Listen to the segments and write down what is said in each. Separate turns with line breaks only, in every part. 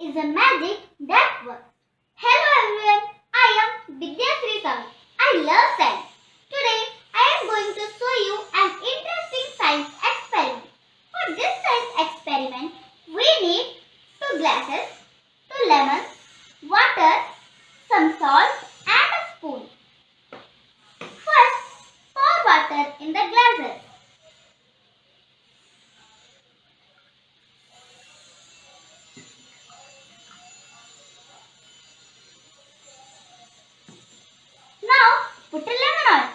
is a magic that works. Hello everyone, I am Vidya Sri Sahu. I love science. Today I am going to show you an interesting science experiment. For this science experiment, we need 2 glasses, 2 lemons, water, some salt and a spoon. First, pour water in the glasses. Now put a lemon on it.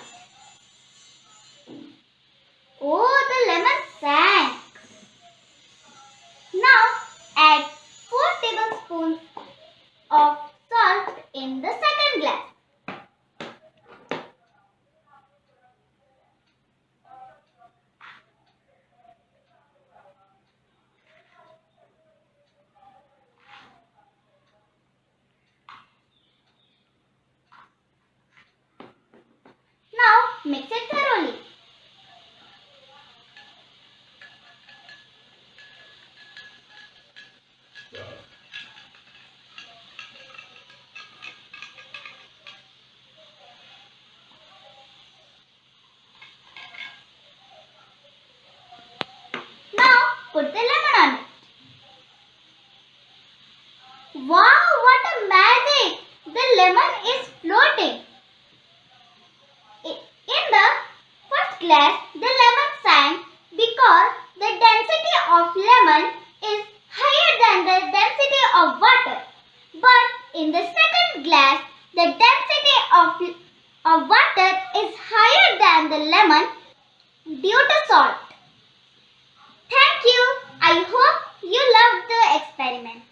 Oh, the lemon sank. Now add 4 tablespoons of salt in the second glass. Now mix it thoroughly. Now put the lemon on it. Wow, what a magic! The lemon is floating. In the first glass, the lemon sank because the density of lemon is higher than the density of water. But in the second glass, the density of water is higher than the lemon due to salt. Thank you. I hope you loved the experiment.